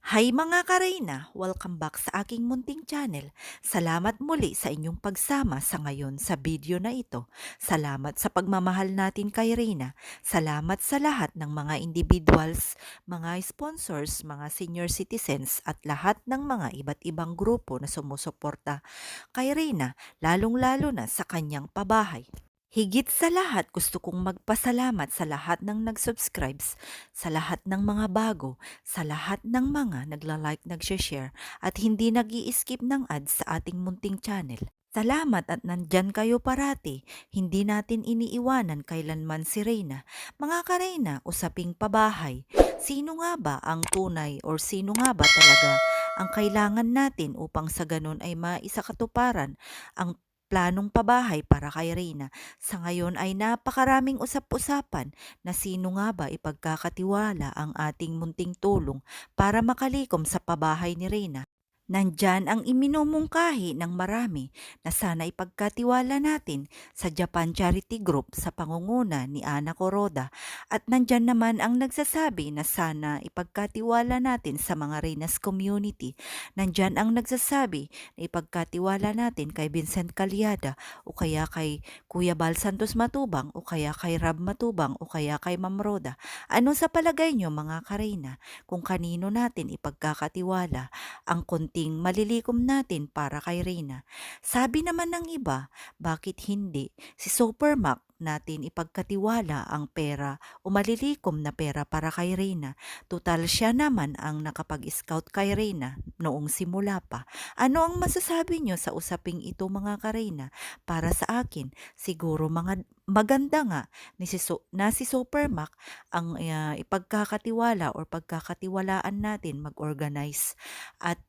Hi mga Karina! Welcome back sa aking munting channel. Salamat muli sa inyong pagsama sa ngayon sa video na ito. Salamat sa pagmamahal natin kay Reyna. Salamat sa lahat ng mga individuals, mga sponsors, mga senior citizens at lahat ng mga iba't ibang grupo na sumusuporta kay Reyna, lalong-lalo na sa kanyang pabahay. Higit sa lahat, gusto kong magpasalamat sa lahat ng nag-subscribes, sa lahat ng mga bago, sa lahat ng mga nagla-like, nag-share at hindi nag skip ng ads sa ating munting channel. Salamat at nandyan kayo parati. Hindi natin iniiwanan kailanman si Reyna. Mga ka-Reyna, usaping pabahay. Sino nga ba ang tunay or sino nga ba talaga ang kailangan natin upang sa ganun ay maisakatuparan ang planong pabahay para kay Reyna? Sa ngayon ay napakaraming usap-usapan na sino nga ba ipagkakatiwala ang ating munting tulong para makalikom sa pabahay ni Reyna. Nandyan ang iminumungkahi ng marami na sana ipagkatiwala natin sa Japan Charity Group sa pangunguna ni Ana Coroda, at nandyan naman ang nagsasabi na sana ipagkatiwala natin sa mga Reynas community. Nandyan ang nagsasabi na ipagkatiwala natin kay Vincent Calyada o kaya kay Kuya Bal Santos Matubang o kaya kay Rab Matubang o kaya kay Ma'am Roda. Ano sa palagay nyo mga Karina kung kanino natin ipagkakatiwala ang konting malilikom natin para kay Reyna? Sabi naman ng iba, bakit hindi si Supermac natin ipagkatiwala ang pera o malilikom na pera para kay Reyna? Tutal siya naman ang nakapag-scout kay Reyna noong simula pa. Ano ang masasabi nyo sa usaping ito mga Kareyna? Para sa akin, siguro maganda nga na si Supermac ang ipagkakatiwala or pagkakatiwalaan natin mag-organize at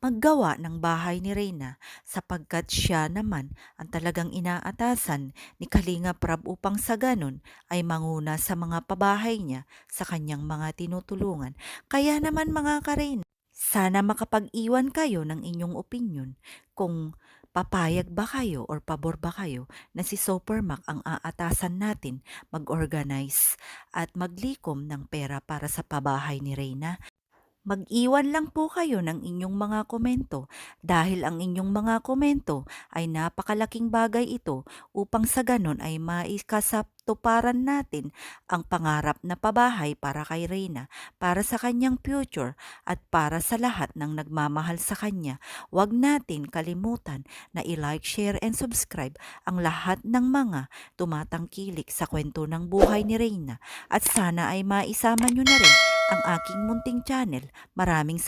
maggawa ng bahay ni Reyna, sapagkat siya naman ang talagang inaatasan ni Kalinga Prab upang sa ganun ay manguna sa mga pabahay niya sa kanyang mga tinutulungan. Kaya naman mga Kareyna, sana makapag-iwan kayo ng inyong opinion kung papayag ba kayo or pabor ba kayo na si Supermac ang aatasan natin mag-organize at maglikom ng pera para sa pabahay ni Reyna. Mag-iwan lang po kayo ng inyong mga komento dahil ang inyong mga komento ay napakalaking bagay ito upang sa ganon ay maikasatuparan natin ang pangarap na pabahay para kay Reyna, para sa kanyang future at para sa lahat ng nagmamahal sa kanya. Huwag natin kalimutan na i-like, share and subscribe ang lahat ng mga tumatangkilik sa kwento ng buhay ni Reyna, at sana ay maisama nyo na rin ang aking munting channel. Maraming